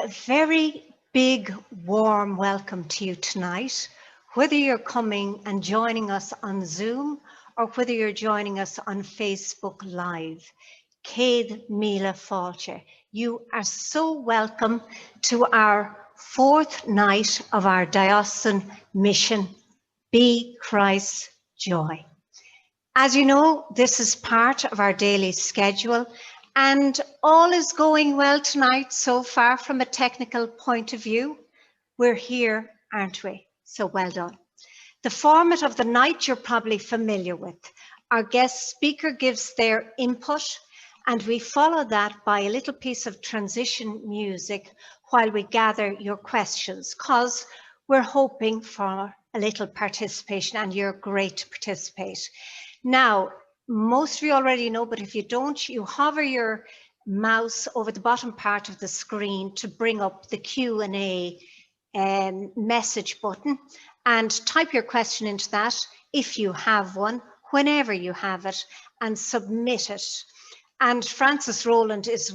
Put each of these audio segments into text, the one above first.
A very big, warm welcome to you tonight, whether you're coming and joining us on Zoom or whether you're joining us on Facebook Live. Céad Míle Fáilte, you are so welcome to our fourth night of our diocesan mission, Be Christ's Joy. As you know, this is part of our daily schedule, and all is going well tonight so far from a technical point of view. We're here, aren't we? So well done. The format of the night you're probably familiar with. Our guest speaker gives their input, and we follow that by a little piece of transition music while we gather your questions, because we're hoping for a little participation, and you're great to participate. Now, most of you already know, but if you don't, you hover your mouse over the bottom part of the screen to bring up the Q&A message button and type your question into that if you have one, whenever you have it, and submit it. And Frances Rowland is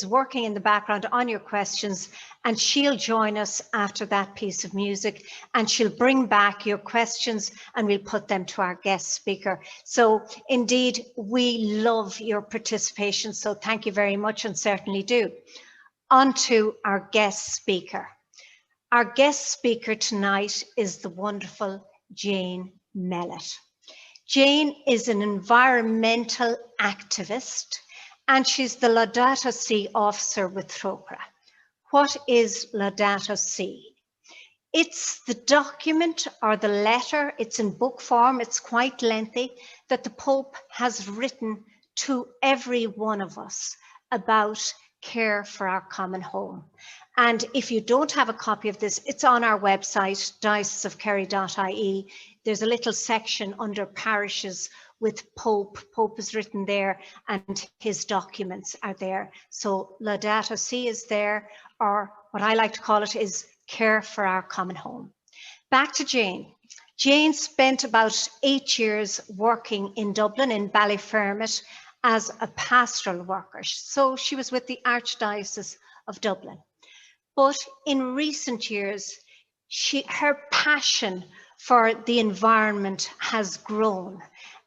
working in the background on your questions, and she'll join us after that piece of music, and she'll bring back your questions and we'll put them to our guest speaker. So indeed, we love your participation, so thank you very much, and certainly do. On to our guest speaker. Our guest speaker tonight is the wonderful Jane Mellet. Jane is an environmental activist, and she's the Laudato Si officer with Trócaire. What is Laudato Si? It's the document or the letter, it's in book form, it's quite lengthy, that the Pope has written to every one of us about care for our common home. And if you don't have a copy of this, it's on our website, diocesesofkerry.ie. There's a little section under parishes with Pope. Pope is written there and his documents are there. So Laudato Si is there, or what I like to call it is care for our common home. Back to Jane. Jane spent about 8 years working in Dublin, in Ballyfermot, as a pastoral worker. So she was with the Archdiocese of Dublin. But in recent years, her passion for the environment has grown,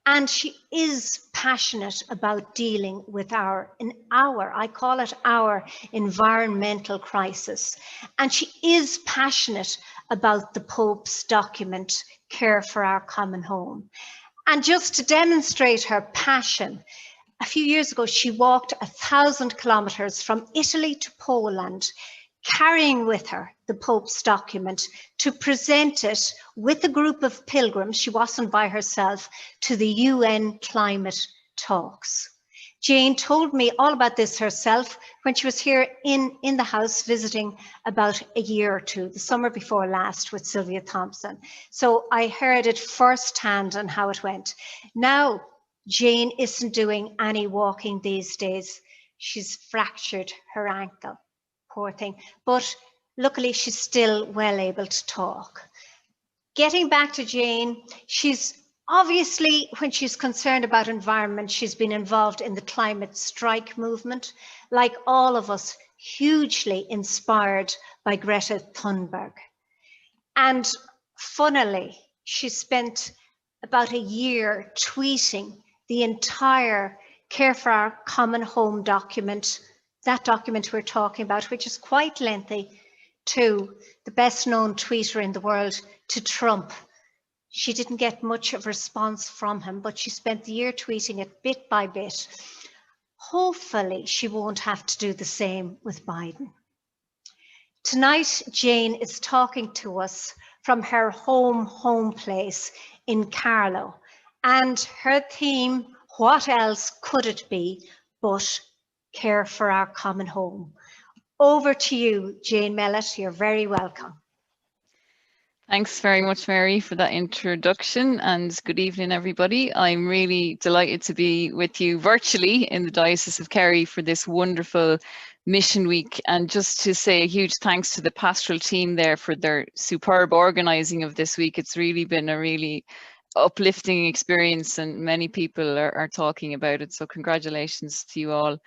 and she is passionate about dealing with I call it our environmental crisis. And she is passionate about the Pope's document, Care for Our Common Home. And just to demonstrate her passion, a few years ago, she walked 1,000 kilometers from Italy to Poland, carrying with her the Pope's document to present it with a group of pilgrims, she wasn't by herself, to the UN climate talks. Jane told me all about this herself when she was here in the house visiting about a year or two, the summer before last, with Sylvia Thompson. So I heard it firsthand on how it went. Now, Jane isn't doing any walking these days. She's fractured her ankle. Poor thing, but luckily she's still well able to talk. Getting back to Jane, she's obviously, when she's concerned about environment, she's been involved in the climate strike movement, like all of us, hugely inspired by Greta Thunberg. And funnily, she spent about a year tweeting the entire Care for Our Common Home document, that document we're talking about, which is quite lengthy, to the best known tweeter in the world, to Trump. She didn't get much of a response from him, but she spent the year tweeting it bit by bit. Hopefully she won't have to do the same with Biden. Tonight, Jane is talking to us from her home place in Carlow, and her theme, what else could it be but care for our common home. Over to you, Jane Mellet. You're very welcome. Thanks very much, Mary, for that introduction, and good evening, everybody. I'm really delighted to be with you virtually in the Diocese of Kerry for this wonderful Mission Week, and just to say a huge thanks to the pastoral team there for their superb organising of this week. It's really been a really uplifting experience, and many people are talking about it, so congratulations to you all.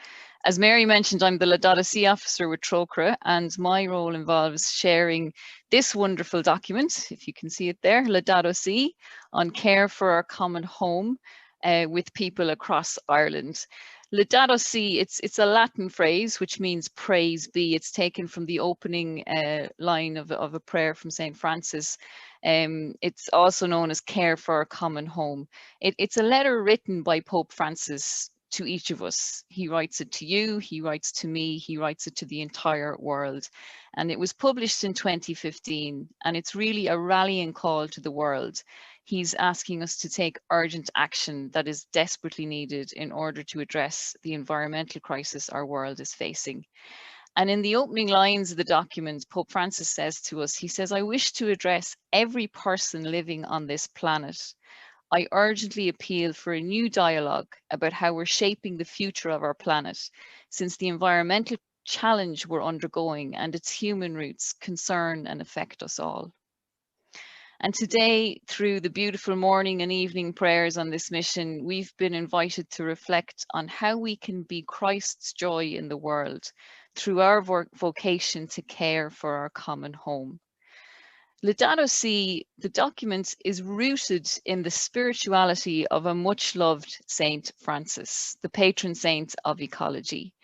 As Mary mentioned, I'm the Laudato Si officer with Trócaire, and my role involves sharing this wonderful document, if you can see it there, Laudato Si, on care for our common home with people across Ireland. Laudato Si, it's a Latin phrase which means praise be. It's taken from the opening line of a prayer from St. Francis. It's also known as care for our common home. It's a letter written by Pope Francis to each of us. He writes it to you, he writes to me, he writes it to the entire world. And it was published in 2015, and it's really a rallying call to the world. He's asking us to take urgent action that is desperately needed in order to address the environmental crisis our world is facing. And in the opening lines of the document, Pope Francis says to us, he says, "I wish to address every person living on this planet. I urgently appeal for a new dialogue about how we're shaping the future of our planet, since the environmental challenge we're undergoing and its human roots concern and affect us all." And today, through the beautiful morning and evening prayers on this mission, we've been invited to reflect on how we can be Christ's joy in the world through our vocation to care for our common home. Laudato Si, the document, is rooted in the spirituality of a much loved Saint Francis, the patron saint of ecology.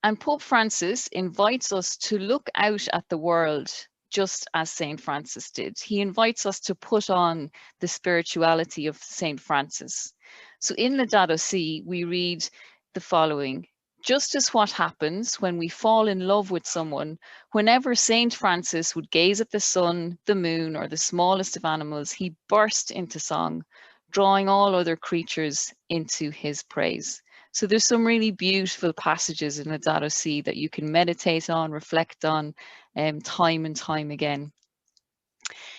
And Pope Francis invites us to look out at the world just as Saint Francis did. He invites us to put on the spirituality of Saint Francis. So in Laudato Si, we read the following: "Just as what happens when we fall in love with someone, whenever Saint Francis would gaze at the sun, the moon, or the smallest of animals, he burst into song, drawing all other creatures into his praise." So there's some really beautiful passages in Laudato Si that you can meditate on, reflect on, time and time again.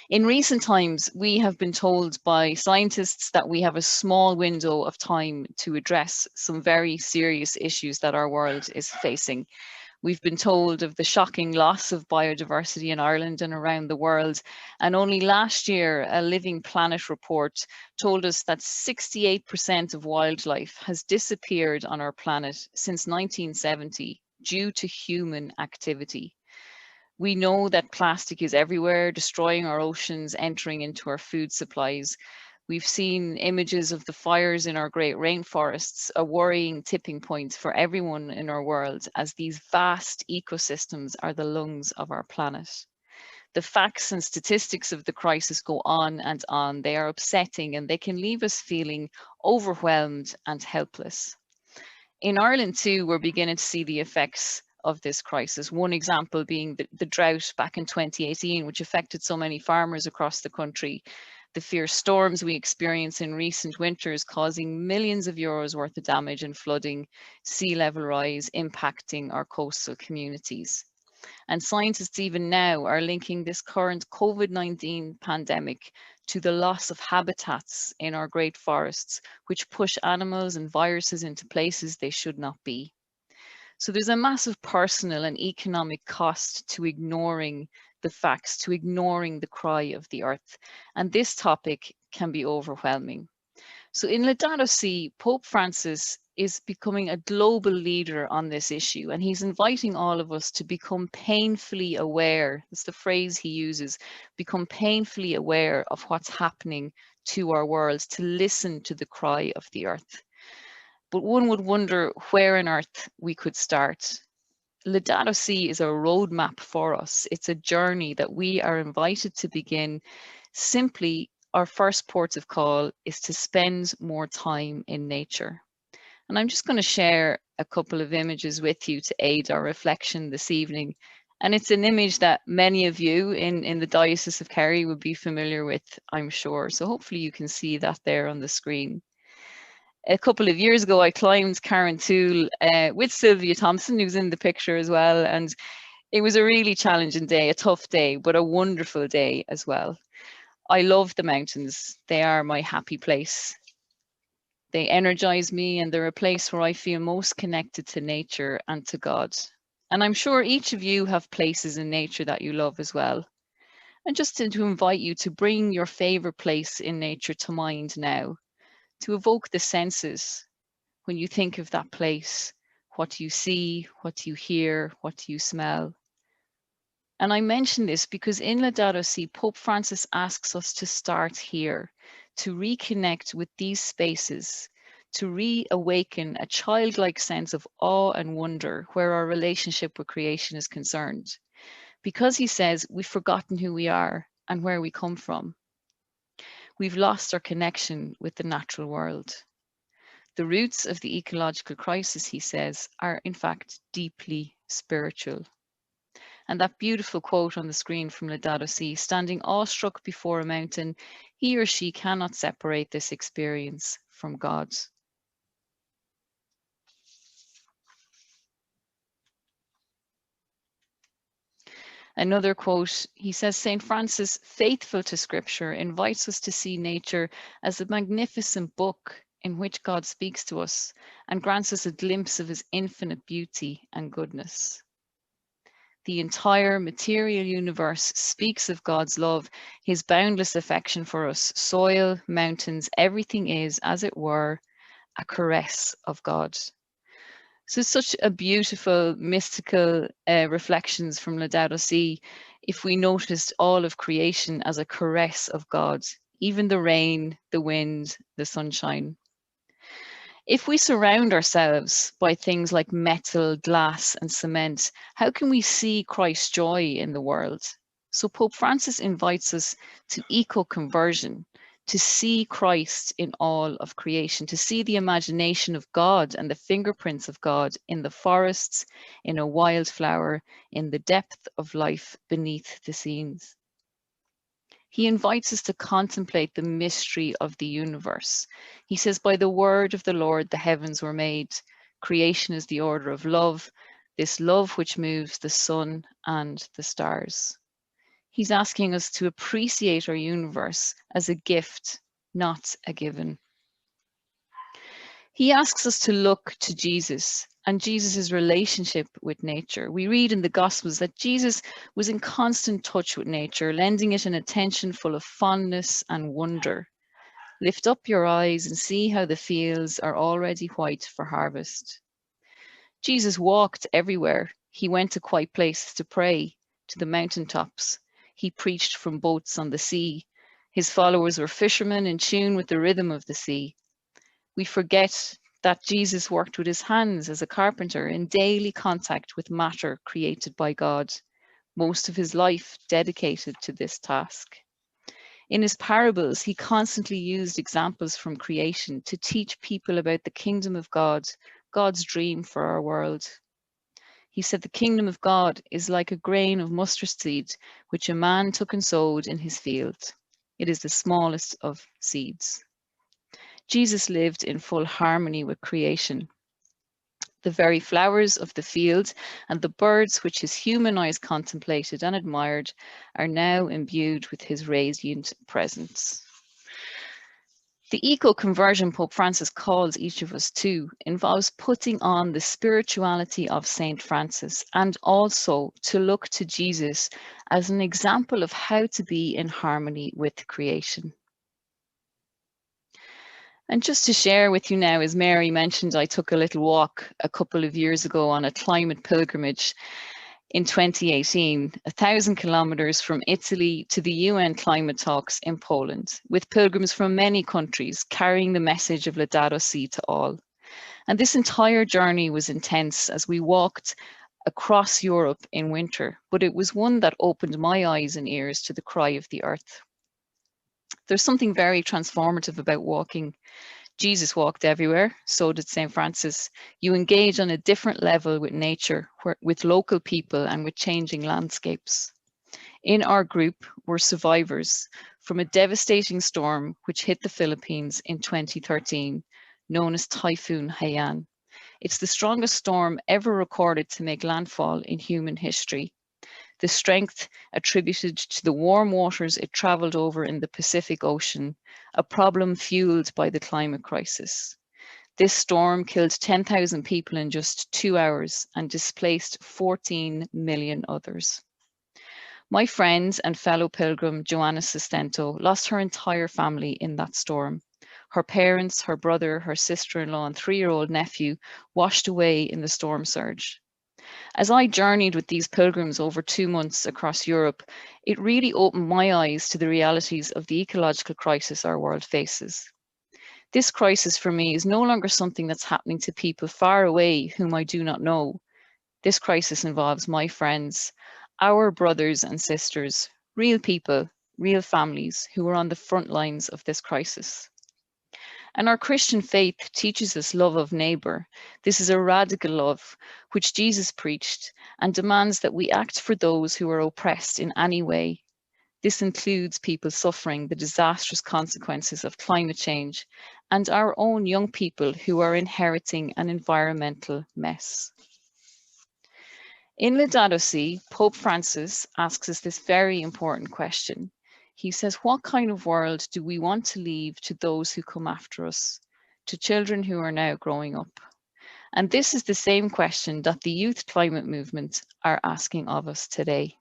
In recent times, we have been told by scientists that we have a small window of time to address some very serious issues that our world is facing. We've been told of the shocking loss of biodiversity in Ireland and around the world. And only last year, a Living Planet report told us that 68% of wildlife has disappeared on our planet since 1970 due to human activity. We know that plastic is everywhere, destroying our oceans, entering into our food supplies. We've seen images of the fires in our great rainforests, a worrying tipping point for everyone in our world, as these vast ecosystems are the lungs of our planet. The facts and statistics of the crisis go on and on. They are upsetting, and they can leave us feeling overwhelmed and helpless. In Ireland too, we're beginning to see the effects of this crisis. One example being the drought back in 2018, which affected so many farmers across the country. The fierce storms we experience in recent winters causing millions of euros worth of damage and flooding, sea level rise impacting our coastal communities. And scientists even now are linking this current COVID-19 pandemic to the loss of habitats in our great forests, which push animals and viruses into places they should not be. So there's a massive personal and economic cost to ignoring the facts, to ignoring the cry of the earth. And this topic can be overwhelming. So in Laudato Si, Pope Francis is becoming a global leader on this issue, and he's inviting all of us to become painfully aware. That's the phrase he uses, become painfully aware of what's happening to our world, to listen to the cry of the earth. But one would wonder where on earth we could start. Laudato Si is a roadmap for us. It's a journey that we are invited to begin. Simply, our first port of call is to spend more time in nature. And I'm just going to share a couple of images with you to aid our reflection this evening. And it's an image that many of you in the Diocese of Kerry would be familiar with, I'm sure. So hopefully you can see that there on the screen. A couple of years ago, I climbed Carrauntoohil with Sylvia Thompson, who's in the picture as well. And it was a really challenging day, a tough day, but a wonderful day as well. I love the mountains. They are my happy place. They energize me, and they're a place where I feel most connected to nature and to God. And I'm sure each of you have places in nature that you love as well. And just to invite you to bring your favorite place in nature to mind now, to evoke the senses when you think of that place. What do you see? What do you hear? What do you smell? And I mention this because in Laudato Si, Pope Francis asks us to start here, to reconnect with these spaces, to reawaken a childlike sense of awe and wonder where our relationship with creation is concerned. Because he says we've forgotten who we are and where we come from. We've lost our connection with the natural world. The roots of the ecological crisis, he says, are in fact deeply spiritual. And that beautiful quote on the screen from Laudato Si, standing awestruck before a mountain, he or she cannot separate this experience from God. Another quote, he says, St. Francis, faithful to scripture, invites us to see nature as a magnificent book in which God speaks to us and grants us a glimpse of his infinite beauty and goodness. The entire material universe speaks of God's love, his boundless affection for us. Soil, mountains, everything is, as it were, a caress of God. So it's such a beautiful, mystical reflections from Laudato Si. If we noticed all of creation as a caress of God, even the rain, the wind, the sunshine. If we surround ourselves by things like metal, glass, and cement, how can we see Christ's joy in the world? So Pope Francis invites us to eco-conversion, to see Christ in all of creation, to see the imagination of God and the fingerprints of God in the forests, in a wildflower, in the depth of life beneath the scenes. He invites us to contemplate the mystery of the universe. He says, by the word of the Lord, the heavens were made. Creation is the order of love, this love which moves the sun and the stars. He's asking us to appreciate our universe as a gift, not a given. He asks us to look to Jesus and Jesus' relationship with nature. We read in the Gospels that Jesus was in constant touch with nature, lending it an attention full of fondness and wonder. Lift up your eyes and see how the fields are already white for harvest. Jesus walked everywhere. He went to quiet places to pray, to the mountaintops. He preached from boats on the sea. His followers were fishermen in tune with the rhythm of the sea. We forget that Jesus worked with his hands as a carpenter in daily contact with matter created by God, most of his life dedicated to this task. In his parables, he constantly used examples from creation to teach people about the kingdom of God, God's dream for our world. He said the kingdom of God is like a grain of mustard seed, which a man took and sowed in his field. It is the smallest of seeds. Jesus lived in full harmony with creation. The very flowers of the field and the birds which his human eyes contemplated and admired are now imbued with his radiant presence. The eco-conversion Pope Francis calls each of us to involves putting on the spirituality of Saint Francis and also to look to Jesus as an example of how to be in harmony with creation. And just to share with you now, as Mary mentioned, I took a little walk a couple of years ago on a climate pilgrimage in 2018, 1,000 kilometers from Italy to the UN climate talks in Poland, with pilgrims from many countries carrying the message of Laudato Si to all. And this entire journey was intense as we walked across Europe in winter, but it was one that opened my eyes and ears to the cry of the earth. There's something very transformative about walking. Jesus walked everywhere, so did St. Francis. You engage on a different level with nature, with local people and with changing landscapes. In our group, we're survivors from a devastating storm which hit the Philippines in 2013, known as Typhoon Haiyan. It's the strongest storm ever recorded to make landfall in human history. The strength attributed to the warm waters it traveled over in the Pacific Ocean, a problem fueled by the climate crisis. This storm killed 10,000 people in just 2 hours and displaced 14 million others. My friend and fellow pilgrim Joanna Sustento lost her entire family in that storm. Her parents, her brother, her sister-in-law, and 3-year-old nephew washed away in the storm surge. As I journeyed with these pilgrims over 2 months across Europe, it really opened my eyes to the realities of the ecological crisis our world faces. This crisis for me is no longer something that's happening to people far away whom I do not know. This crisis involves my friends, our brothers and sisters, real people, real families who are on the front lines of this crisis. And our Christian faith teaches us love of neighbor. This is a radical love which Jesus preached and demands that we act for those who are oppressed in any way. This includes people suffering the disastrous consequences of climate change and our own young people who are inheriting an environmental mess. In Laudato Si, Pope Francis asks us this very important question. He says, what kind of world do we want to leave to those who come after us, to children who are now growing up? And this is the same question that the youth climate movement are asking of us today.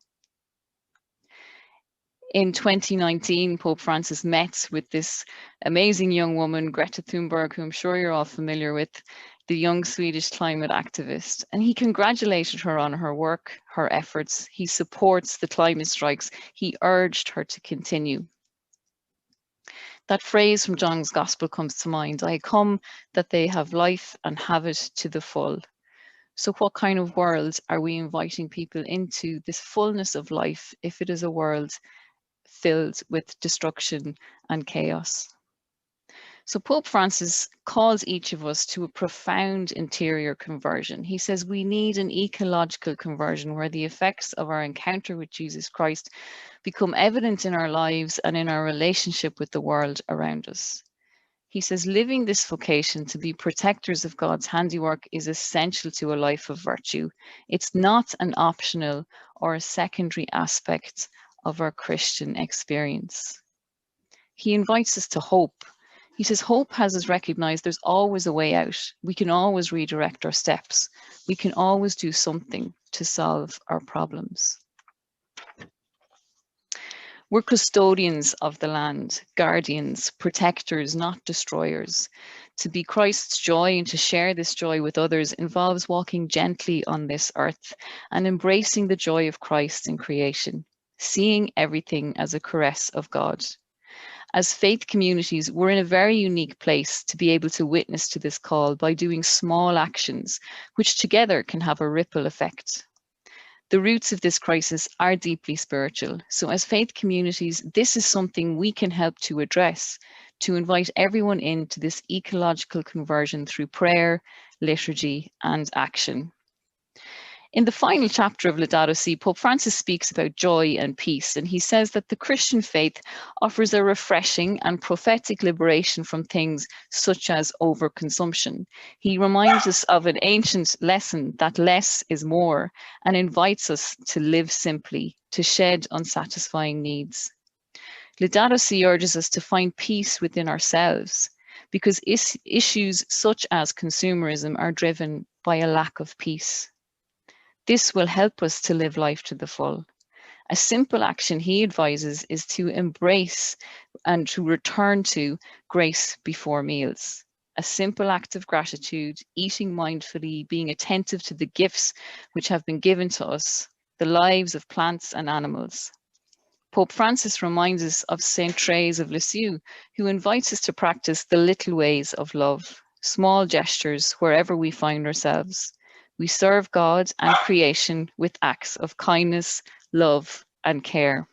In 2019, Pope Francis met with this amazing young woman, Greta Thunberg, who I'm sure you're all familiar with, the young Swedish climate activist. And he congratulated her on her work, her efforts. He supports the climate strikes. He urged her to continue. That phrase from John's Gospel comes to mind, I come that they have life and have it to the full. So what kind of world are we inviting people into, this fullness of life, if it is a world filled with destruction and chaos? So Pope Francis calls each of us to a profound interior conversion. He says we need an ecological conversion where the effects of our encounter with Jesus Christ become evident in our lives and in our relationship with the world around us. He says living this vocation to be protectors of God's handiwork is essential to a life of virtue. It's not an optional or a secondary aspect of our Christian experience. He invites us to hope. He says hope has us recognize there's always a way out. We can always redirect our steps. We can always do something to solve our problems. We're custodians of the land, guardians, protectors, not destroyers. To be Christ's joy and to share this joy with others involves walking gently on this earth and embracing the joy of Christ in creation, seeing everything as a caress of God. As faith communities, we're in a very unique place to be able to witness to this call by doing small actions, which together can have a ripple effect. The roots of this crisis are deeply spiritual. So as faith communities, this is something we can help to address, to invite everyone into this ecological conversion through prayer, liturgy, and action. In the final chapter of Laudato Si, Pope Francis speaks about joy and peace, and he says that the Christian faith offers a refreshing and prophetic liberation from things such as overconsumption. He reminds us of an ancient lesson that less is more and invites us to live simply, to shed unsatisfying needs. Laudato Si urges us to find peace within ourselves because issues such as consumerism are driven by a lack of peace. This will help us to live life to the full. A simple action he advises is to embrace and to return to grace before meals. A simple act of gratitude, eating mindfully, being attentive to the gifts which have been given to us, the lives of plants and animals. Pope Francis reminds us of Saint Therese of Lisieux, who invites us to practice the little ways of love, small gestures wherever we find ourselves. We serve God and creation with acts of kindness, love, and care.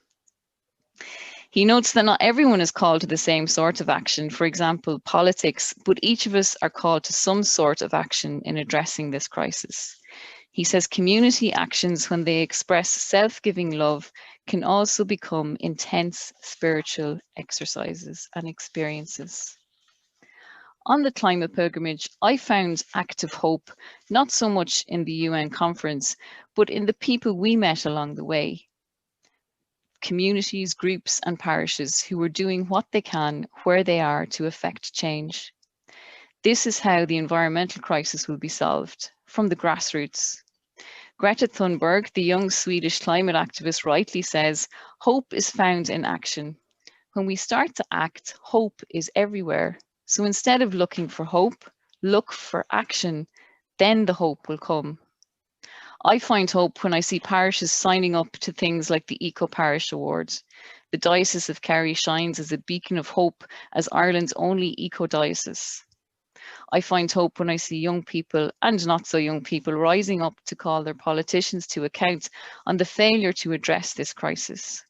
He notes that not everyone is called to the same sort of action, for example, politics, but each of us are called to some sort of action in addressing this crisis. He says community actions, when they express self-giving love, can also become intense spiritual exercises and experiences. On the climate pilgrimage, I found active hope, not so much in the UN conference, but in the people we met along the way. Communities, groups, and parishes who are doing what they can where they are to effect change. This is how the environmental crisis will be solved, from the grassroots. Greta Thunberg, the young Swedish climate activist, rightly says, hope is found in action. When we start to act, hope is everywhere. So instead of looking for hope, look for action, then the hope will come. I find hope when I see parishes signing up to things like the Eco Parish Awards. The Diocese of Kerry shines as a beacon of hope as Ireland's only eco-diocese. I find hope when I see young people and not so young people rising up to call their politicians to account on the failure to address this crisis.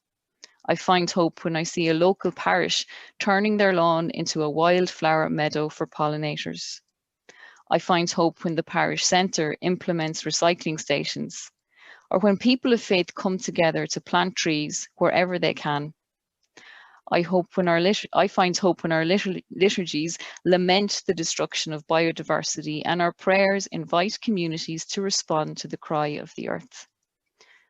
I find hope when I see a local parish turning their lawn into a wildflower meadow for pollinators. I find hope when the parish centre implements recycling stations, or when people of faith come together to plant trees wherever they can. I find hope when our liturgies lament the destruction of biodiversity and our prayers invite communities to respond to the cry of the earth.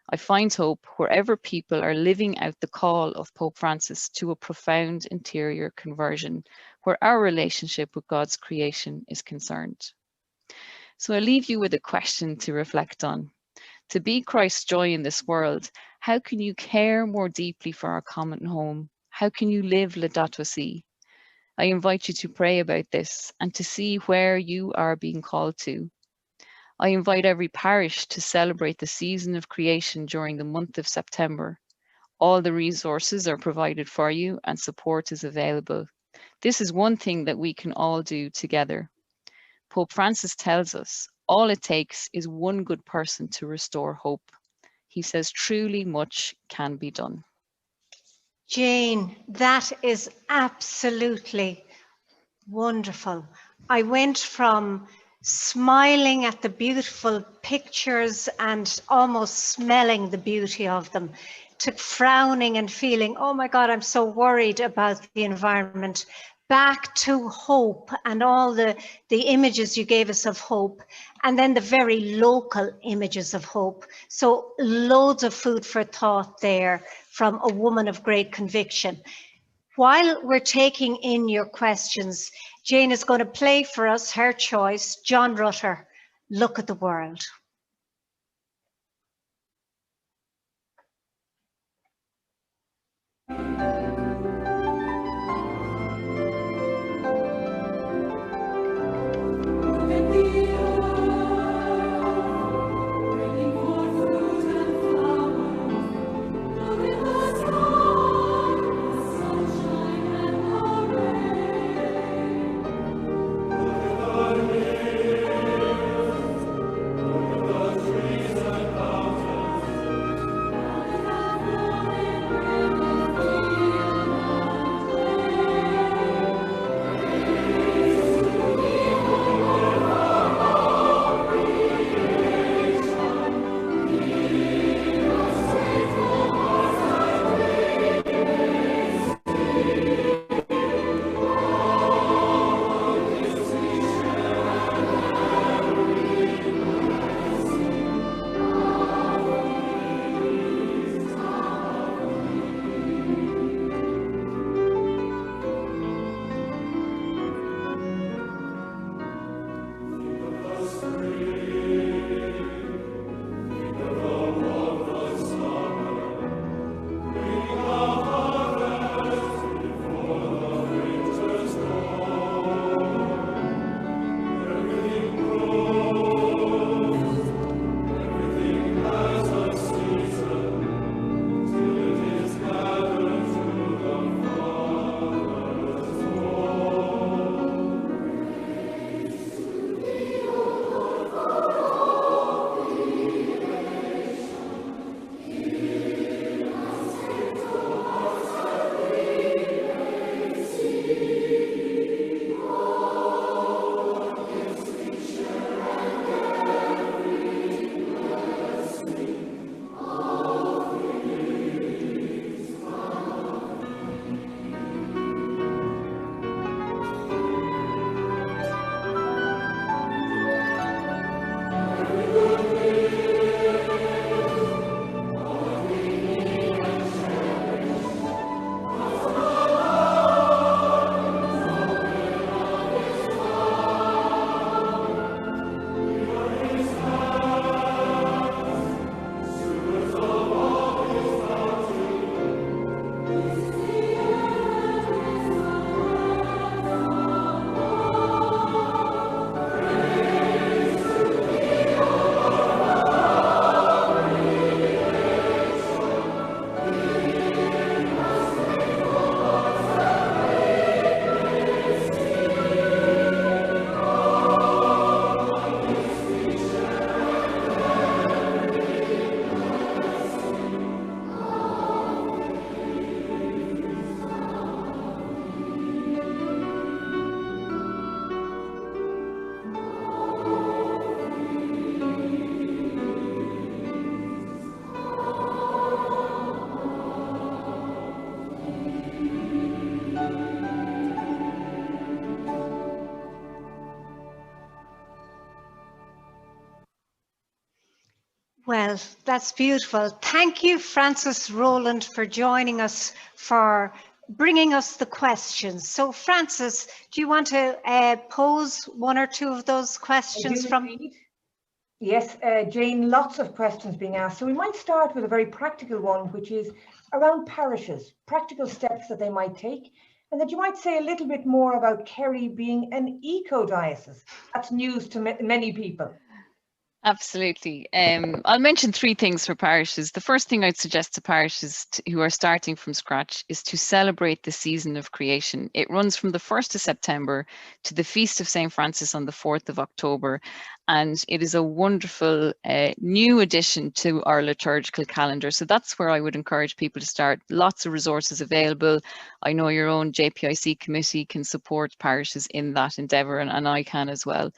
I find hope wherever people are living out the call of Pope Francis to a profound interior conversion, where our relationship with God's creation is concerned. So I leave you with a question to reflect on. To be Christ's joy in this world, how can you care more deeply for our common home? How can you live Laudato Si? I invite you to pray about this and to see where you are being called to. I invite every parish to celebrate the season of creation during the month of September. All the resources are provided for you and support is available. This is one thing that we can all do together. Pope Francis tells us all it takes is one good person to restore hope. He says truly much can be done. Jane, that is absolutely wonderful. I went from smiling at the beautiful pictures and almost smelling the beauty of them to frowning and feeling, oh my God, I'm so worried about the environment, back to hope and all the images you gave us of hope, and then the very local images of hope. So loads of food for thought there from a woman of great conviction. While we're taking in your questions, Jane is going to play for us her choice, John Rutter, Look at the World. That's beautiful. Thank you, Francis Rowland, for joining us, for bringing us the questions. So, Francis, do you want to pose one or two of those questions I do from? indeed. Yes, Jane, lots of questions being asked. So we might start with a very practical one, which is around parishes, practical steps that they might take, and that you might say a little bit more about Kerry being an eco-diocese. That's news to many people. Absolutely. I'll mention three things for parishes. The first thing I'd suggest to parishes who are starting from scratch is to celebrate the season of creation. It runs from the 1st of September to the Feast of St. Francis on the 4th of October. And it is a wonderful new addition to our liturgical calendar. So that's where I would encourage people to start. Lots of resources available. I know your own JPIC committee can support parishes in that endeavour, and I can as well.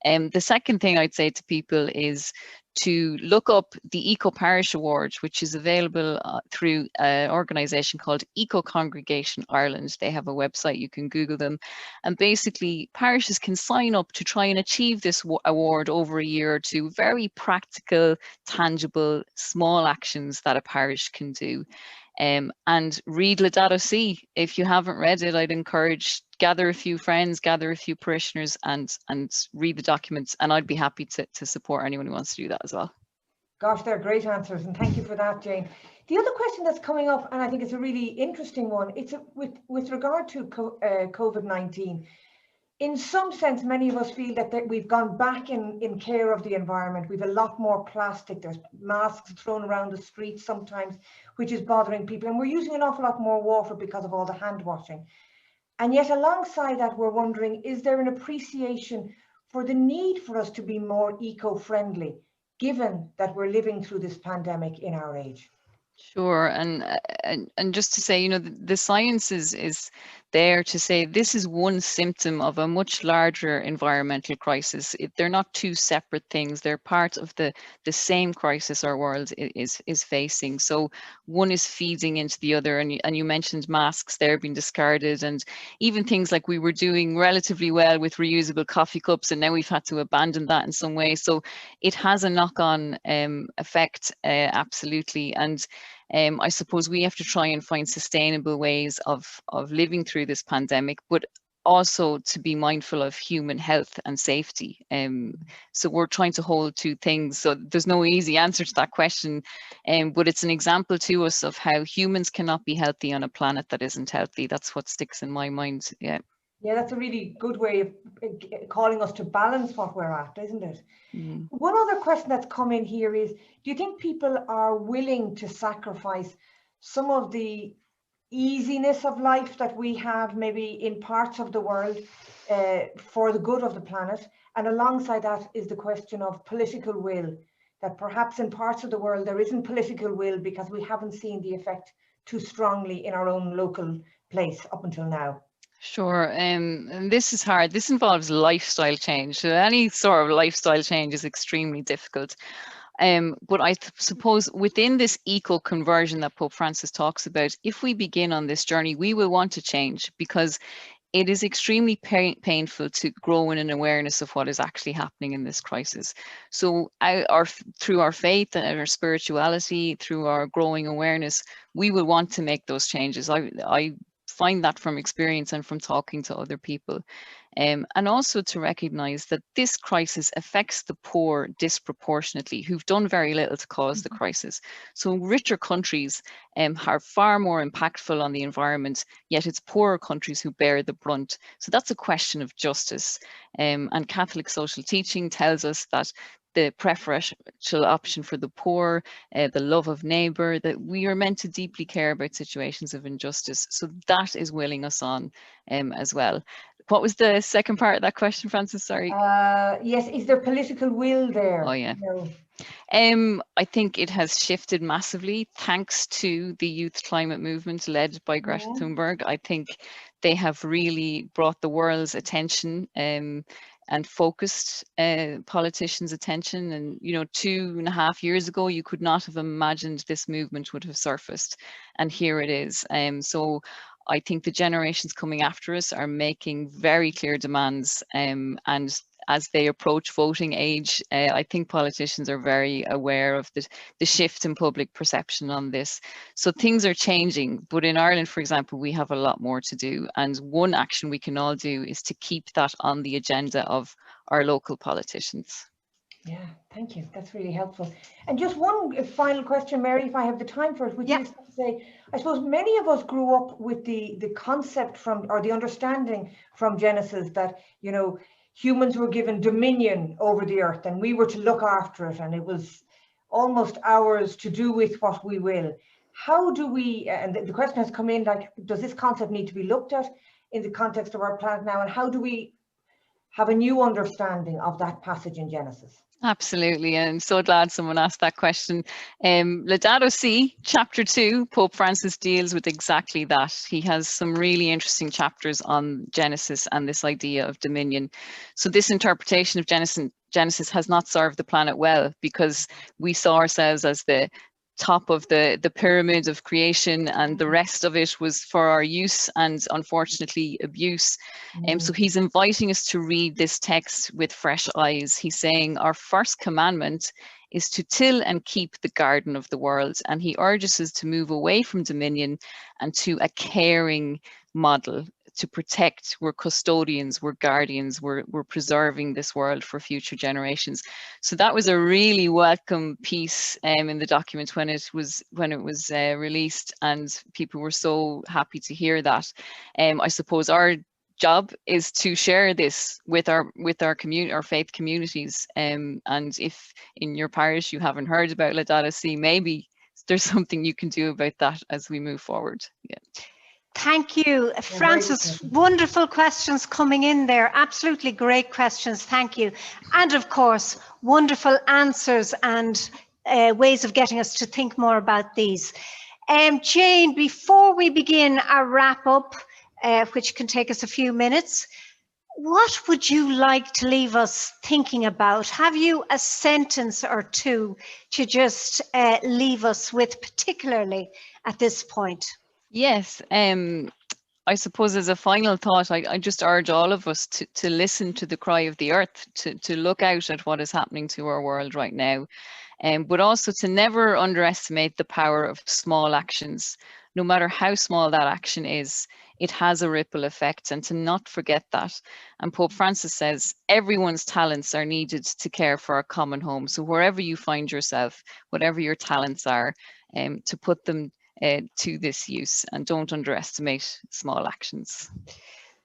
The second thing I'd say to people is to look up the Eco Parish Award, which is available through an organisation called Eco Congregation Ireland. They have a website, you can Google them. And basically, parishes can sign up to try and achieve this award over a year or two. Very practical, tangible, small actions that a parish can do. And read Laudato Si. If you haven't read it, I'd encourage gather a few friends, gather a few parishioners, and read the documents. And I'd be happy to support anyone who wants to do that as well. Gosh, they're great answers, and thank you for that, Jane. The other question that's coming up, and I think it's a really interesting one, it's with regard to COVID-19. In some sense, many of us feel that we've gone back in care of the environment. We've a lot more plastic. There's masks thrown around the streets sometimes, which is bothering people. And we're using an awful lot more water because of all the hand washing. And yet alongside that, we're wondering, is there an appreciation for the need for us to be more eco-friendly, given that we're living through this pandemic in our age? Sure, and just to say, you know, the science is there to say this is one symptom of a much larger environmental crisis. They're not two separate things. They're part of the same crisis our world is facing. So one is feeding into the other, and you mentioned masks there being discarded, and even things like we were doing relatively well with reusable coffee cups, and now we've had to abandon that in some way. So it has a knock-on effect, absolutely. And I suppose we have to try and find sustainable ways of living through this pandemic, but also to be mindful of human health and safety. So we're trying to hold two things. So there's no easy answer to that question, but it's an example to us of how humans cannot be healthy on a planet that isn't healthy. That's what sticks in my mind. Yeah. Yeah, that's a really good way of calling us to balance what we're at, isn't it? Mm. One other question that's come in here is, do you think people are willing to sacrifice some of the easiness of life that we have maybe in parts of the world for the good of the planet? And alongside that is the question of political will, that perhaps in parts of the world there isn't political will because we haven't seen the effect too strongly in our own local place up until now. Sure, and this is hard. This involves lifestyle change. So any sort of lifestyle change is extremely difficult. But I suppose within this eco conversion that Pope Francis talks about, if we begin on this journey, we will want to change, because it is extremely painful to grow in an awareness of what is actually happening in this crisis. So through our faith and our spirituality, through our growing awareness, we will want to make those changes. I find that from experience and from talking to other people. And also to recognize that this crisis affects the poor disproportionately, who've done very little to cause the crisis. So richer countries are far more impactful on the environment, yet it's poorer countries who bear the brunt. So that's a question of justice. And Catholic social teaching tells us that the preferential option for the poor, the love of neighbour, that we are meant to deeply care about situations of injustice. So that is willing us on as well. What was the second part of that question, Francis? Sorry. Yes, is there political will there? Oh, yeah. No. I think it has shifted massively thanks to the youth climate movement led by Greta Thunberg. I think they have really brought the world's attention and focused politicians' attention. And, you know, 2.5 years ago, you could not have imagined this movement would have surfaced. And here it is. So I think the generations coming after us are making very clear demands, and as they approach voting age. I think politicians are very aware of the shift in public perception on this. So things are changing, but in Ireland, for example, we have a lot more to do. And one action we can all do is to keep that on the agenda of our local politicians. Yeah, thank you. That's really helpful. And just one final question, Mary, if I have the time for it, would you just say, I suppose many of us grew up with the concept from, or the understanding from Genesis that, you know, humans were given dominion over the earth and we were to look after it and it was almost ours to do with what we will. How do we, and the question has come in, like, does this concept need to be looked at in the context of our planet now? And how do we have a new understanding of that passage in Genesis? Absolutely, and I'm so glad someone asked that question. Laudato Si, chapter 2, Pope Francis deals with exactly that. He has some really interesting chapters on Genesis and this idea of dominion. So this interpretation of Genesis has not served the planet well, because we saw ourselves as the top of the pyramid of creation, and the rest of it was for our use and unfortunately abuse. So he's inviting us to read this text with fresh eyes. He's saying our first commandment is to till and keep the garden of the world, and he urges us to move away from dominion and to a caring model, to protect. We're custodians, we're guardians, we're preserving this world for future generations. So that was a really welcome piece in the document when it was released, and people were so happy to hear that. I suppose our job is to share this with our community, our faith communities. And if in your parish you haven't heard about Laudato Si, maybe there's something you can do about that as we move forward. Yeah. Thank you, Francis. Wonderful questions coming in there. Absolutely great questions. Thank you. And of course, wonderful answers and ways of getting us to think more about these. Jane, before we begin our wrap up, which can take us a few minutes, what would you like to leave us thinking about? Have you a sentence or two to just leave us with, particularly at this point? Yes, I suppose as a final thought, I just urge all of us to listen to the cry of the earth, to look out at what is happening to our world right now, but also to never underestimate the power of small actions. No matter how small that action is, it has a ripple effect, and to not forget that. And Pope Francis says everyone's talents are needed to care for our common home. So wherever you find yourself, whatever your talents are, to put them to this use, and don't underestimate small actions.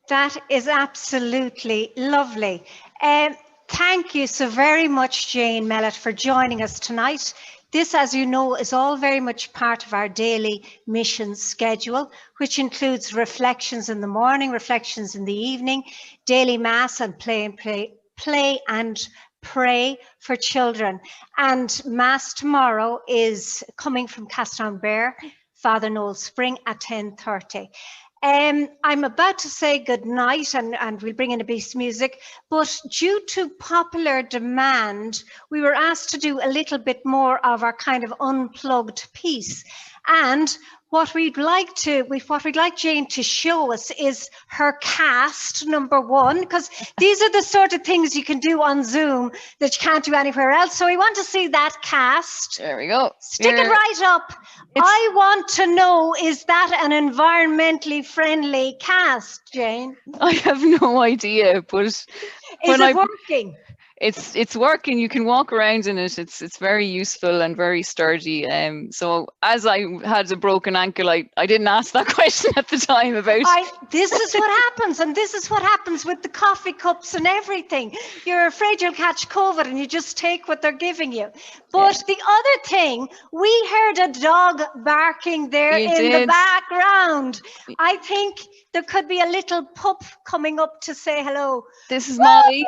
That is absolutely lovely. Thank you so very much, Jane Mellet, for joining us tonight. This, as you know, is all very much part of our daily mission schedule, which includes reflections in the morning, reflections in the evening, daily mass, and play and pray for children. And mass tomorrow is coming from Castletownbere, Father Noel Spring at 10:30. I'm about to say good night, and we'll bring in a piece of music, but due to popular demand, we were asked to do a little bit more of our kind of unplugged piece. And what we'd like Jane to show us is her cast, number one, because these are the sort of things you can do on Zoom that you can't do anywhere else. So we want to see that cast. There we go. Stick it right up. I want to know, is that an environmentally friendly cast, Jane? I have no idea, but is it working? It's working. You can walk around in it. It's very useful and very sturdy. So as I had a broken ankle, I didn't ask that question at the time about. This is what happens, and this is what happens with the coffee cups and everything. You're afraid you'll catch COVID, and you just take what they're giving you. But the other thing, we heard a dog barking there the background. I think there could be a little pup coming up to say hello. This is Molly.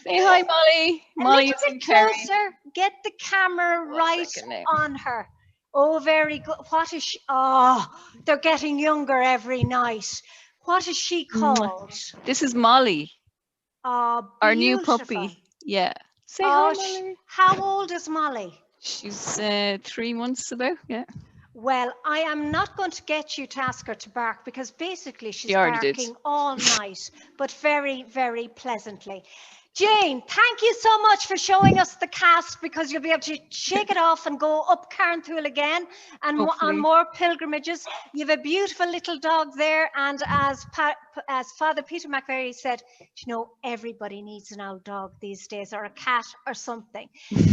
Say hi, Molly. Molly, a little bit closer. Get the camera right on her. Oh, very good. What is she? Oh, they're getting younger every night. What is she called? This is Molly. Oh, our new puppy. Yeah. Say hi, Molly. How old is Molly? She's 3 months about. Yeah. Well, I am not going to get you to ask her to bark because basically she's She already did. barking all night, but very, very pleasantly. Jane, thank you so much for showing us the cast, because you'll be able to shake it off and go up Carnthul again and on Hopefully. more pilgrimages. You have a beautiful little dog there, and as Father Peter McVeary said, you know, everybody needs an old dog these days, or a cat or something.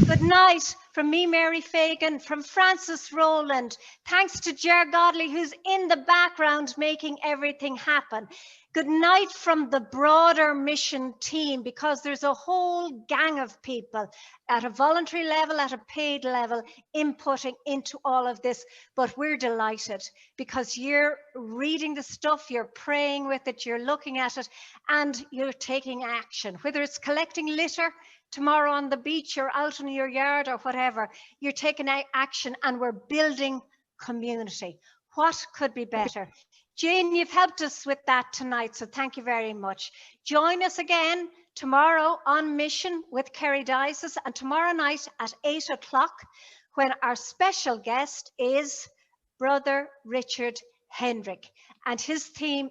Good night from me, Mary Fagan, from Francis Rowland. Thanks to Ger Godley, who's in the background making everything happen. Good night from the broader mission team, because there's a whole gang of people at a voluntary level, at a paid level, inputting into all of this. But we're delighted because you're reading the stuff, you're praying with it, you're looking at it, and you're taking action. Whether it's collecting litter tomorrow on the beach or out in your yard or whatever, you're taking action, and we're building community. What could be better? Jane, you've helped us with that tonight, so thank you very much. Join us again tomorrow on Mission with Kerry Diocese, and tomorrow night at 8 o'clock, when our special guest is Brother Richard Hendrick, and his theme